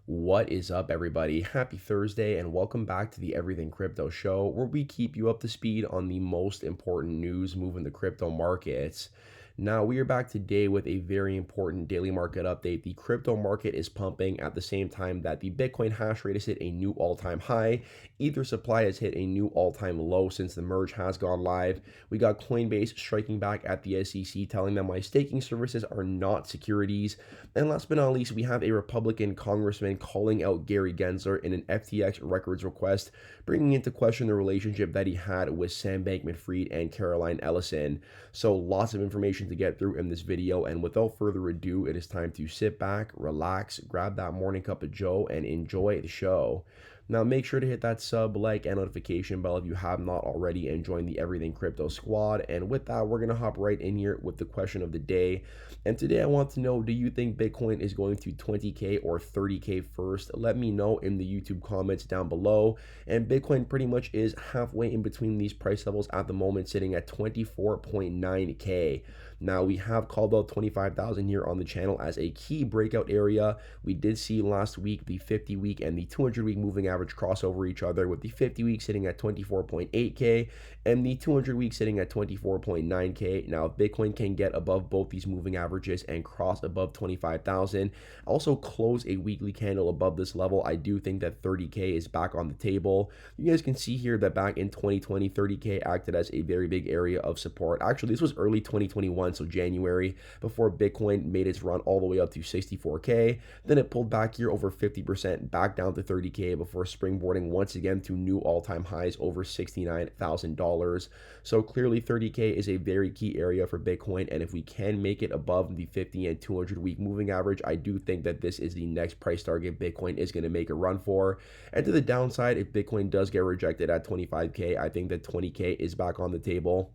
What is up, everybody? Happy Thursday, and welcome back to the Everything Crypto Show, where we keep you up to speed on the most important news moving the crypto markets. Now, we are back today with a very important daily market update. The crypto market is pumping at the same time that the Bitcoin hash rate has hit a new all time high. Ether supply has hit a new all time low since the merge has gone live. We got Coinbase striking back at the SEC, telling them why staking services are not securities. And last but not least, we have a Republican congressman calling out Gary Gensler in an FTX records request, bringing into question the relationship that he had with Sam Bankman-Fried and Caroline Ellison. So lots of information to get through in this video, and without further ado, it is time to sit back, relax, grab that morning cup of joe, and enjoy the show. Now, make sure to hit that sub, like, and notification bell if you have not already, and join the Everything Crypto Squad. And with that, we're going to hop right in here with the question of the day. And today I want to know, do you think Bitcoin is going to 20K or 30K first? Let me know in the YouTube comments down below. And Bitcoin pretty much is halfway in between these price levels at the moment, sitting at 24.9K. Now, we have called out 25,000 here on the channel as a key breakout area. We did see last week the 50-week and the 200-week moving average cross over each other, with the 50-week sitting at 24.8K and the 200-week sitting at 24.9K. Now, if Bitcoin can get above both these moving averages and cross above 25,000, also close a weekly candle above this level, I do think that 30K is back on the table. You guys can see here that back in 2020, 30K acted as a very big area of support. Actually, this was early 2021, so January, before Bitcoin made its run all the way up to 64K. Then it pulled back here over 50%, back down to 30K before springboarding once again to new all-time highs over $69,000. So clearly 30K is a very key area for Bitcoin, and if we can make it above the 50 and 200 week moving average, I do think that this is the next price target Bitcoin is going to make a run for. And to the downside, if Bitcoin does get rejected at 25K, I think that 20K is back on the table.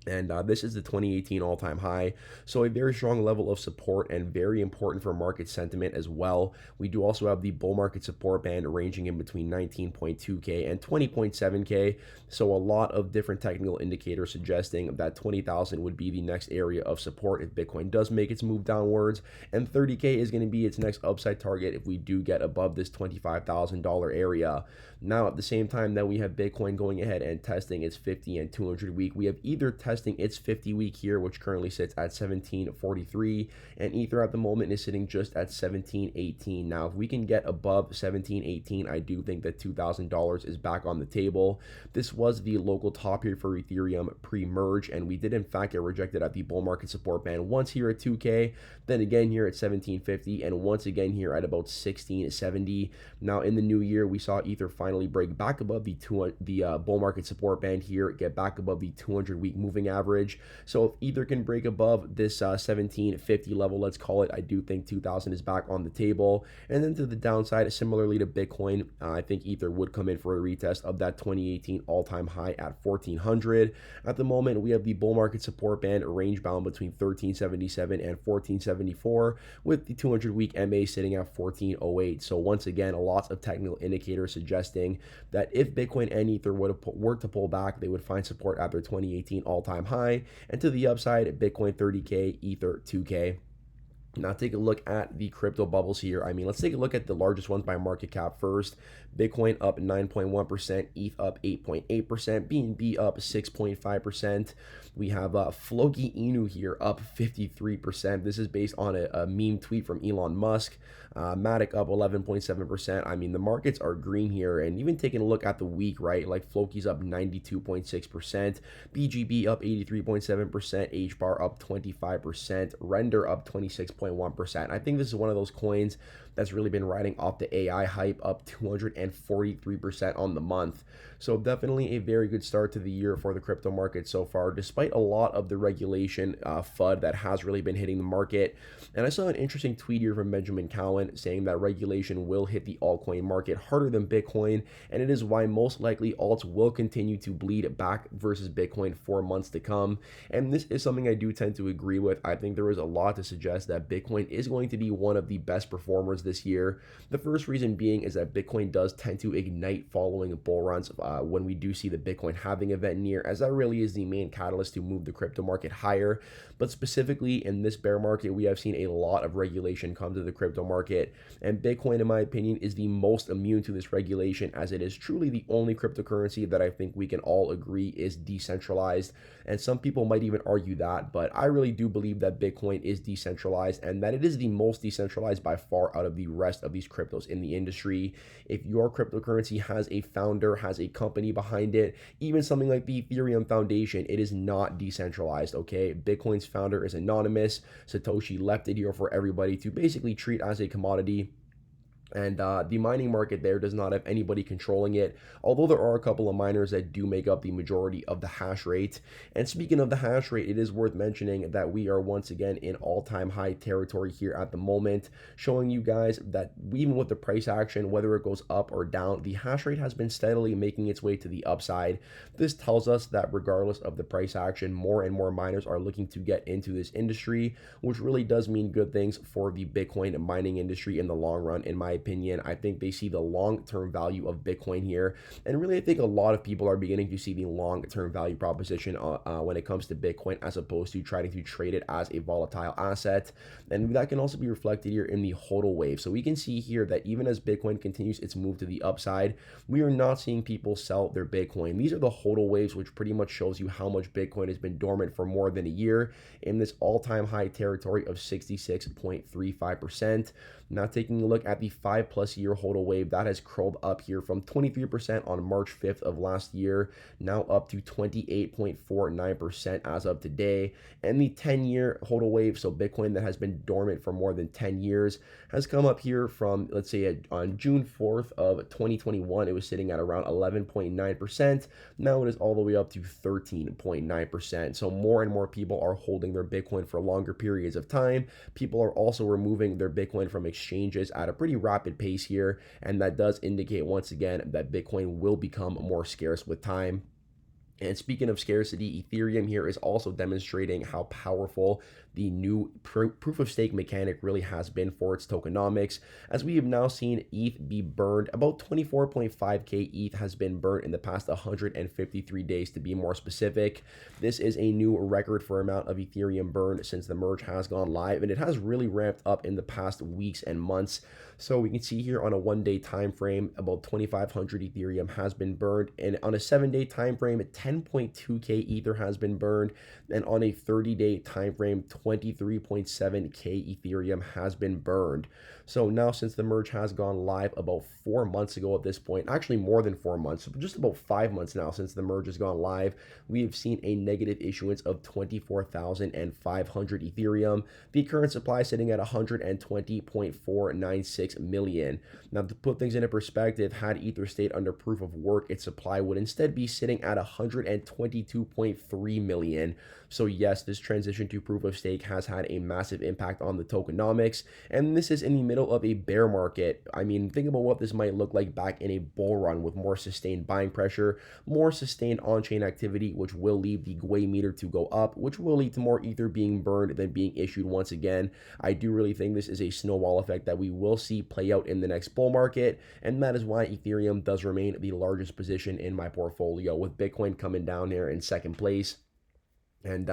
And this is the 2018 all-time high, so a very strong level of support and very important for market sentiment as well. We do also have the bull market support band ranging in between 19.2K and 20.7K, so a lot of different technical indicators suggesting that 20,000 would be the next area of support if Bitcoin does make its move downwards, and 30K is going to be its next upside target if we do get above this $25,000 area. Now, at the same time that we have Bitcoin going ahead and testing its 50 and 200 week, we have Ether testing its 50 week here, which currently sits at 1743, and Ether at the moment is sitting just at 1718. Now, if we can get above 1718, I do think that $2,000 is back on the table. This was the local top here for Ethereum pre-merge, and we did in fact get rejected at the bull market support band once here at 2K, then again here at 1750, and once again here at about 1670. Now, in the new year, we saw Ether finally break back above the bull market support band here, get back above the 200 week moving average. So if Ether can break above this 1750 level, let's call it, I do think 2000 is back on the table. And then to the downside, similarly to Bitcoin, I think Ether would come in for a retest of that 2018 all-time high at 1400. At the moment, we have the bull market support band range bound between 1377 and 1474, with the 200 week MA sitting at 1408. So once again, lots of technical indicators suggesting that if Bitcoin and Ether were to pull back, they would find support at their 2018 all-time high. And to the upside, Bitcoin 30K, Ether 2K. Now take a look at the crypto bubbles here. I mean, let's take a look at the largest ones by market cap first. Bitcoin up 9.1%, ETH up 8.8%, BNB up 6.5%. We have Floki Inu here up 53%. This is based on a meme tweet from Elon Musk. Matic up 11.7%. I mean, the markets are green here, and even taking a look at the week, right? Like Floki's up 92.6%, BGB up 83.7%, HBAR up 25%, Render up 26.1%. I think this is one of those coins that's really been riding off the AI hype, up 243% on the month. So definitely a very good start to the year for the crypto market so far, despite a lot of the regulation FUD that has really been hitting the market. And I saw an interesting tweet here from Benjamin Cowan saying that regulation will hit the altcoin market harder than Bitcoin, and it is why most likely alts will continue to bleed back versus Bitcoin for months to come. And this is something I do tend to agree with. I think there is a lot to suggest that Bitcoin is going to be one of the best performers returns this year. The first reason being is that Bitcoin does tend to ignite following bull runs when we do see the Bitcoin halving event near, as that really is the main catalyst to move the crypto market higher. But specifically in this bear market, we have seen a lot of regulation come to the crypto market, and Bitcoin, in my opinion, is the most immune to this regulation, as it is truly the only cryptocurrency that I think we can all agree is decentralized. And some people might even argue that, but I really do believe that Bitcoin is decentralized and that it is the most decentralized by far out of the rest of these cryptos in the industry. If your cryptocurrency has a founder, has a company behind it, even something like the Ethereum Foundation, it is not decentralized, okay? Bitcoin's founder is anonymous. Satoshi left it here for everybody to basically treat as a commodity. And the mining market there does not have anybody controlling it, although there are a couple of miners that do make up the majority of the hash rate. And speaking of the hash rate, it is worth mentioning that we are once again in all-time high territory here at the moment, showing you guys that even with the price action, whether it goes up or down, the hash rate has been steadily making its way to the upside. This tells us that regardless of the price action, more and more miners are looking to get into this industry, which really does mean good things for the Bitcoin mining industry in the long run, in my opinion. I think they see the long-term value of Bitcoin here, and really I think a lot of people are beginning to see the long-term value proposition when it comes to Bitcoin, as opposed to trying to trade it as a volatile asset. And that can also be reflected here in the HODL wave. So we can see here that even as Bitcoin continues its move to the upside, we are not seeing people sell their Bitcoin. These are the HODL waves, which pretty much shows you how much Bitcoin has been dormant for more than a year in this all-time high territory of 66.35%. Now taking a look at the 5+ year HODL wave, that has curled up here from 23% on March 5th of last year, now up to 28.49% as of today. And the 10-year HODL wave, so Bitcoin that has been dormant for more than 10 years, has come up here from, let's say, on June 4th of 2021, it was sitting at around 11.9%. Now it is all the way up to 13.9%. So more and more people are holding their Bitcoin for longer periods of time. People are also removing their Bitcoin from exchanges at a pretty rapid pace here, and that does indicate once again that Bitcoin will become more scarce with time. And speaking of scarcity, Ethereum here is also demonstrating how powerful the new proof of stake mechanic really has been for its tokenomics, as we have now seen ETH be burned. About 24.5k ETH has been burned in the past 153 days, to be more specific. This is a new record for amount of Ethereum burned since the merge has gone live, and it has really ramped up in the past weeks and months. So we can see here on a 1-day time frame, about 2,500 Ethereum has been burned, and on a 7-day time frame, 10.2k Ether has been burned, and on a 30-day time frame, 23.7k Ethereum has been burned. So now, since the merge has gone live about 4 months ago at this point, actually more than 4 months, just about 5 months now since the merge has gone live, we have seen a negative issuance of 24,500 Ethereum. The current supply is sitting at 120.496 million. Now, to put things into perspective, had Ether stayed under proof of work, its supply would instead be sitting at 122.3 million. So yes, this transition to proof of stake has had a massive impact on the tokenomics, and this is in the middle of a bear market. I mean, think about what this might look like back in a bull run with more sustained buying pressure, more sustained on-chain activity, which will lead the Gwei meter to go up, which will lead to more Ether being burned than being issued once again. I do really think this is a snowball effect that we will see play out in the next bull market, and that is why Ethereum does remain the largest position in my portfolio, with Bitcoin coming down here in second place. And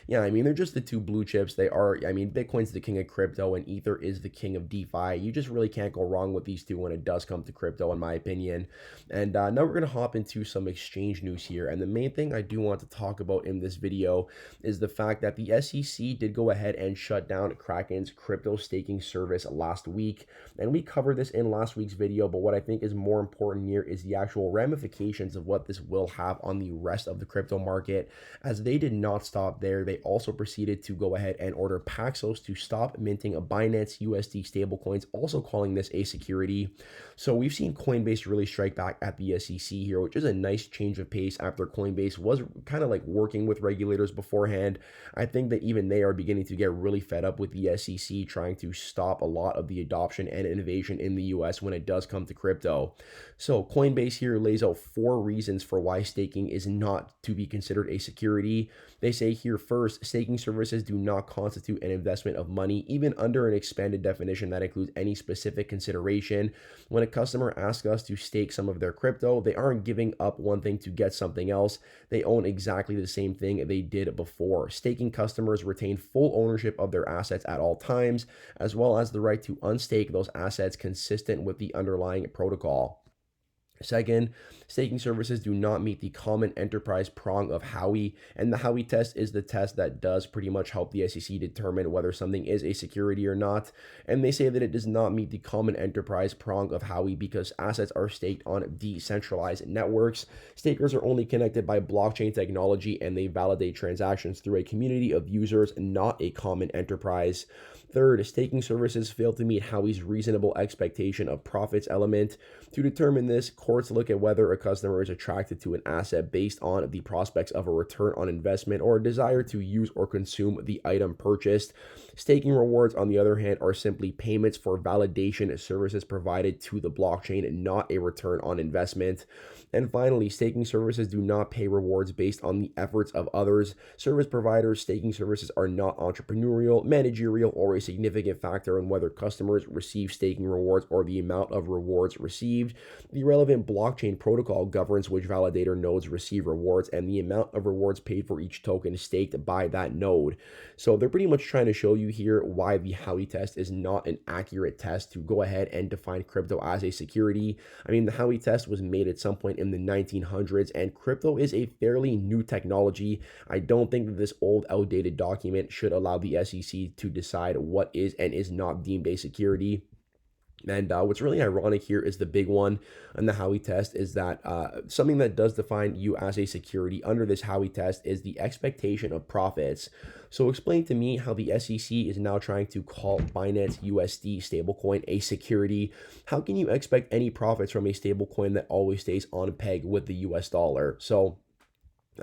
yeah, I mean, they're just the two blue chips. They are, I mean, Bitcoin's the king of crypto and Ether is the king of DeFi. You just really can't go wrong with these two when it does come to crypto, in my opinion. And now we're going to hop into some exchange news here. And the main thing I do want to talk about in this video is the fact that the SEC did go ahead and shut down Kraken's crypto staking service last week. And we covered this in last week's video, but what I think is more important here is the actual ramifications of what this will have on the rest of the crypto market, as they did not stop there. They also proceeded to go ahead and order Paxos to stop minting a Binance USD stablecoins, also calling this a security. So we've seen Coinbase really strike back at the SEC here, which is a nice change of pace after Coinbase was kind of like working with regulators beforehand. I think that even they are beginning to get really fed up with the SEC trying to stop a lot of the adoption and innovation in the US when it does come to crypto. So Coinbase here lays out 4 reasons for why staking is not to be considered a security. They say here first, staking services do not constitute an investment of money, even under an expanded definition that includes any specific consideration. When a customer asks us to stake some of their crypto, they aren't giving up one thing to get something else. They own exactly the same thing they did before. Staking customers retain full ownership of their assets at all times, as well as the right to unstake those assets consistent with the underlying protocol. Second, staking services do not meet the common enterprise prong of Howey, and the Howey test is the test that does pretty much help the SEC determine whether something is a security or not. And they say that it does not meet the common enterprise prong of Howey because assets are staked on decentralized networks. Stakers are only connected by blockchain technology, and they validate transactions through a community of users, not a common enterprise. Third, staking services fail to meet Howey's reasonable expectation of profits element. To determine this, courts look at whether a customer is attracted to an asset based on the prospects of a return on investment or a desire to use or consume the item purchased. Staking rewards, on the other hand, are simply payments for validation services provided to the blockchain, not a return on investment. And finally, staking services do not pay rewards based on the efforts of others. Service providers, staking services are not entrepreneurial, managerial, or a significant factor in whether customers receive staking rewards or the amount of rewards received. The relevant blockchain protocol governs which validator nodes receive rewards and the amount of rewards paid for each token staked by that node. So they're pretty much trying to show you here why the Howey test is not an accurate test to go ahead and define crypto as a security. I mean, the Howey test was made at some point in the 1900s, and crypto is a fairly new technology. I don't think that this old, outdated document should allow the SEC to decide what is and is not deemed a security. And what's really ironic here is the big one on the Howey test is that something that does define you as a security under this Howey test is the expectation of profits. So explain to me how the SEC is now trying to call Binance USD stablecoin a security. How can you expect any profits from a stablecoin that always stays on peg with the US dollar? So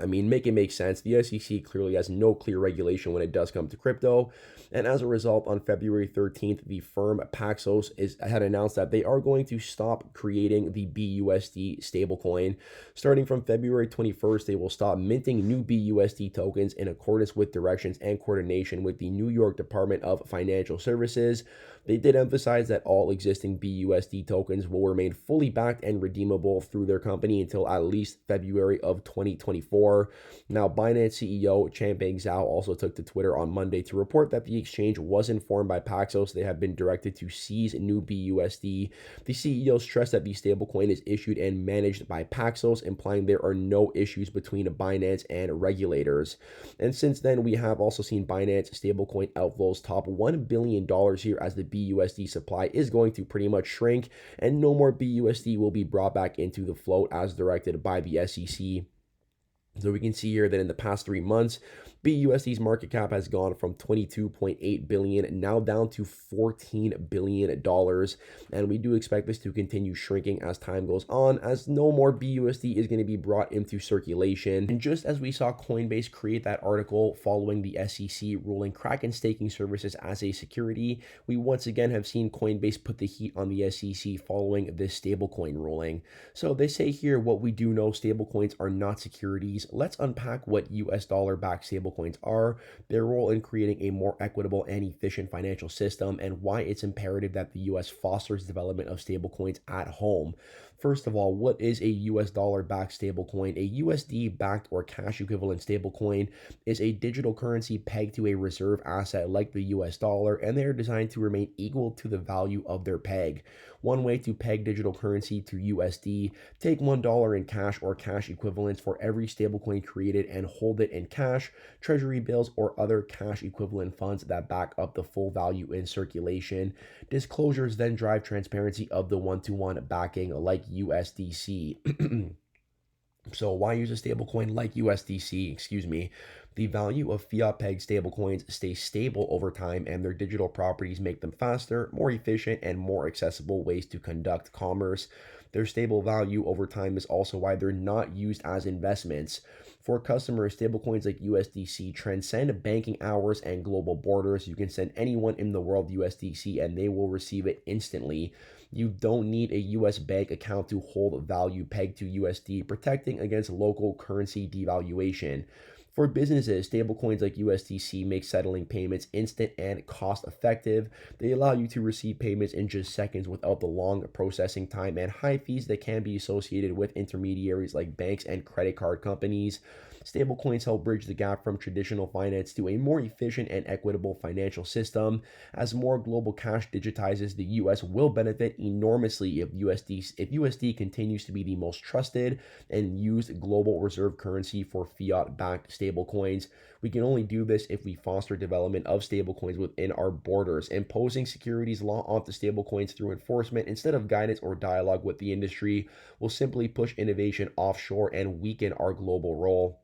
I mean, make it make sense. The SEC clearly has no clear regulation when it does come to crypto. And as a result, on February 13th, the firm Paxos had announced that they are going to stop creating the BUSD stablecoin. Starting from February 21st, they will stop minting new BUSD tokens in accordance with directions and coordination with the New York Department of Financial Services. They did emphasize that all existing BUSD tokens will remain fully backed and redeemable through their company until at least February of 2024. Now, Binance CEO Changpeng Zhao also took to Twitter on Monday to report that the exchange was informed by Paxos they have been directed to seize new BUSD. The CEO stressed that the stablecoin is issued and managed by Paxos, implying there are no issues between Binance and regulators. And since then, we have also seen Binance stablecoin outflows top $1 billion here as the BUSD supply is going to pretty much shrink, and no more BUSD will be brought back into the float as directed by the SEC. So we can see here that in the past 3 months, BUSD's market cap has gone from $22.8 billion now down to $14 billion. And we do expect this to continue shrinking as time goes on, as no more BUSD is going to be brought into circulation. And just as we saw Coinbase create that article following the SEC ruling Kraken staking services as a security, we once again have seen Coinbase put the heat on the SEC following this stablecoin ruling. So they say here what we do know, stablecoins are not securities. Let's unpack what US dollar-backed stablecoins are, their role in creating a more equitable and efficient financial system, and why it's imperative that the US fosters development of stablecoins at home. First of all, what is a US dollar-backed stablecoin? A USD-backed or cash equivalent stablecoin is a digital currency pegged to a reserve asset like the US dollar, and they are designed to remain equal to the value of their peg. One way to peg digital currency to USD, take $1 in cash or cash equivalents for every stablecoin created and hold it in cash, treasury bills, or other cash equivalent funds that back up the full value in circulation. Disclosures then drive transparency of the one-to-one backing like USDC. So why use a stablecoin like USDC? The value of fiat-pegged stablecoins stays stable over time, and their digital properties make them faster, more efficient, and more accessible ways to conduct commerce. Their stable value over time is also why they're not used as investments. For customers, stablecoins like USDC transcend banking hours and global borders. You can send anyone in the world USDC and they will receive it instantly. You don't need a US bank account to hold value pegged to USD, protecting against local currency devaluation. For businesses, stablecoins like USDC make settling payments instant and cost effective. They allow you to receive payments in just seconds without the long processing time and high fees that can be associated with intermediaries like banks and credit card companies. Stablecoins help bridge the gap from traditional finance to a more efficient and equitable financial system. As more global cash digitizes, the US will benefit enormously if USD continues to be the most trusted and used global reserve currency for fiat-backed stablecoins. We can only do this if we foster development of stablecoins within our borders. Imposing securities law onto stablecoins through enforcement instead of guidance or dialogue with the industry will simply push innovation offshore and weaken our global role.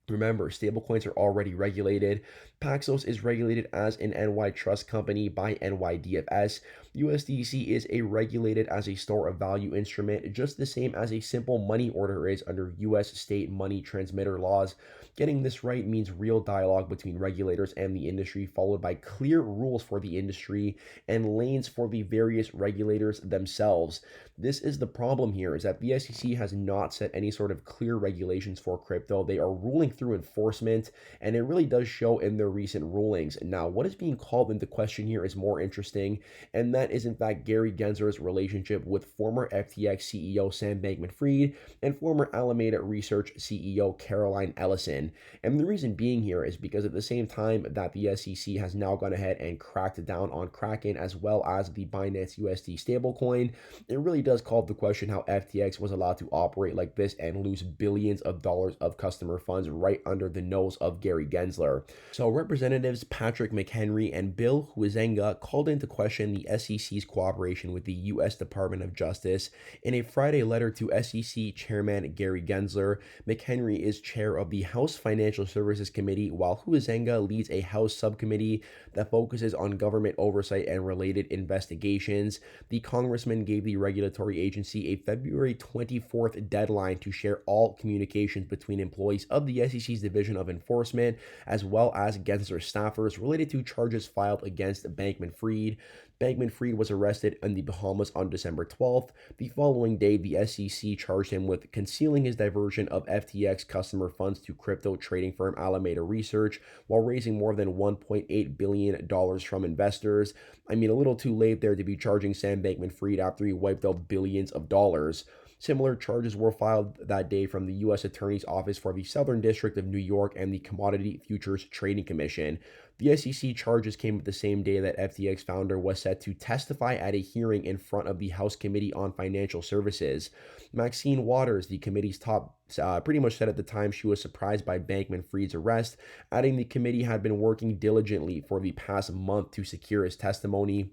Remember, stablecoins are already regulated. Paxos is regulated as an NY Trust company by NYDFS. USDC is regulated as a store of value instrument, just the same as a simple money order is under US state money transmitter laws. Getting this right means real dialogue between regulators and the industry, followed by clear rules for the industry and lanes for the various regulators themselves. This is the problem here, is that the SEC has not set any sort of clear regulations for crypto. They are ruling through enforcement, and it really does show in their recent rulings. Now, what is being called into question here is more interesting, and that is in fact Gary Gensler's relationship with former FTX CEO Sam Bankman-Fried and former Alameda Research CEO Caroline Ellison. And the reason being here is because at the same time that the SEC has now gone ahead and cracked down on Kraken as well as the Binance USD stablecoin, it really does call the question how FTX was allowed to operate like this and lose billions of dollars of customer funds right under the nose of Gary Gensler. So Representatives Patrick McHenry and Bill Huizenga called into question the SEC's cooperation with the U.S. Department of Justice. In a Friday letter to SEC Chairman Gary Gensler, McHenry is chair of the House Financial Services Committee, while Huizenga leads a House subcommittee that focuses on government oversight and related investigations. The congressman gave the regulatory agency a February 24th deadline to share all communications between employees of the SEC's Division of Enforcement, as well as Gensler staffers related to charges filed against Bankman-Fried. Bankman-Fried was arrested in the Bahamas on December 12th. The following day, the SEC charged him with concealing his diversion of FTX customer funds to crypto trading firm Alameda Research while raising more than $1.8 billion from investors. I mean, a little too late there to be charging Sam Bankman-Fried after he wiped out billions of dollars. Similar charges were filed that day from the U.S. Attorney's Office for the Southern District of New York and the Commodity Futures Trading Commission. The SEC charges came the same day that FTX founder was set to testify at a hearing in front of the House Committee on Financial Services. Maxine Waters, the committee's top, pretty much said at the time she was surprised by Bankman-Fried's arrest, adding the committee had been working diligently for the past month to secure his testimony.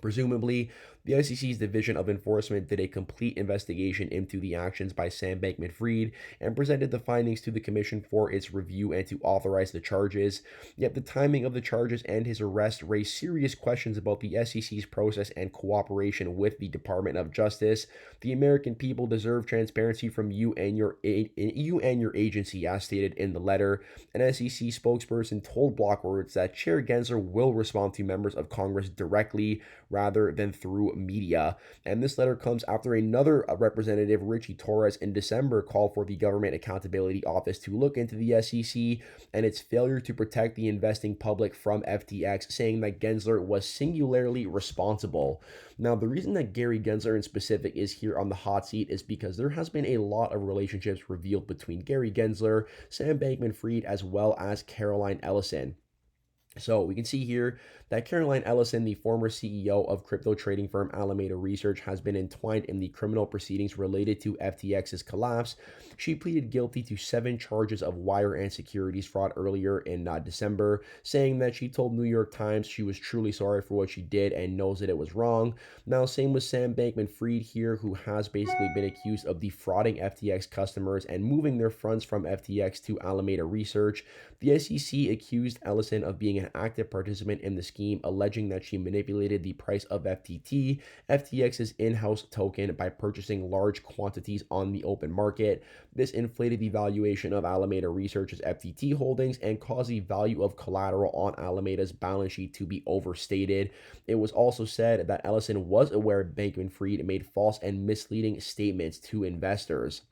Presumably, the SEC's Division of Enforcement did a complete investigation into the actions by Sam Bankman-Fried and presented the findings to the Commission for its review and to authorize the charges. Yet the timing of the charges and his arrest raised serious questions about the SEC's process and cooperation with the Department of Justice. The American people deserve transparency from you and your agency, as stated in the letter. An SEC spokesperson told Blockwords that Chair Gensler will respond to members of Congress directly rather than through media. And this letter comes after another representative, Richie Torres, in December called for the Government Accountability Office to look into the SEC and its failure to protect the investing public from FTX, saying that Gensler was singularly responsible. Now, the reason that Gary Gensler in specific is here on the hot seat is because there has been a lot of relationships revealed between Gary Gensler, Sam Bankman-Fried, as well as Caroline Ellison. So we can see here that Caroline Ellison, the former CEO of crypto trading firm Alameda Research, has been entwined in the criminal proceedings related to FTX's collapse. She pleaded guilty to 7 charges of wire and securities fraud earlier in December, saying that she told New York Times she was truly sorry for what she did and knows that it was wrong. Now, same with Sam Bankman-Fried here, who has basically been accused of defrauding FTX customers and moving their funds from FTX to Alameda Research. The SEC accused Ellison of being an active participant in the scheme, alleging that she manipulated the price of FTT, FTX's in-house token, by purchasing large quantities on the open market. This inflated the valuation of Alameda Research's FTT holdings and caused the value of collateral on Alameda's balance sheet to be overstated. It was also said that Ellison was aware Bankman-Fried made false and misleading statements to investors.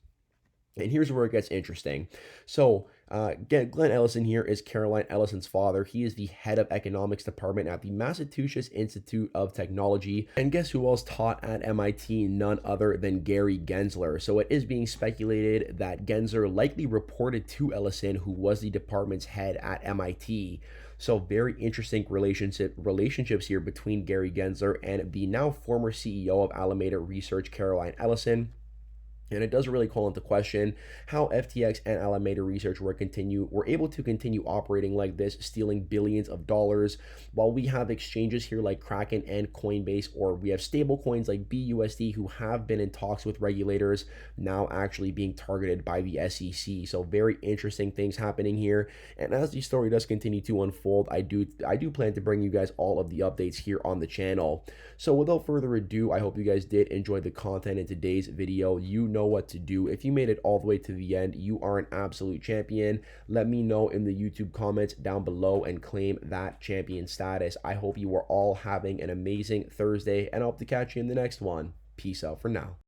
And here's where it gets interesting. So, Glenn Ellison here is Caroline Ellison's father. He is the head of economics department at the Massachusetts Institute of Technology. And guess who else taught at MIT? None other than Gary Gensler. So it is being speculated that Gensler likely reported to Ellison, who was the department's head at MIT. So very interesting relationships here between Gary Gensler and the now former CEO of Alameda Research, Caroline Ellison. And it doesn't really call into question how FTX and Alameda Research were able to continue operating like this, stealing billions of dollars, while we have exchanges here like Kraken and Coinbase, or we have stable coins like BUSD who have been in talks with regulators, now actually being targeted by the SEC. So very interesting things happening here. And as the story does continue to unfold, I do plan to bring you guys all of the updates here on the channel. So without further ado, I hope you guys did enjoy the content in today's video. You know what to do. If you made it all the way to the end, you are an absolute champion. Let me know in the YouTube comments down below and claim that champion status. I hope you are all having an amazing Thursday, and I hope to catch you in the next one. Peace out for now.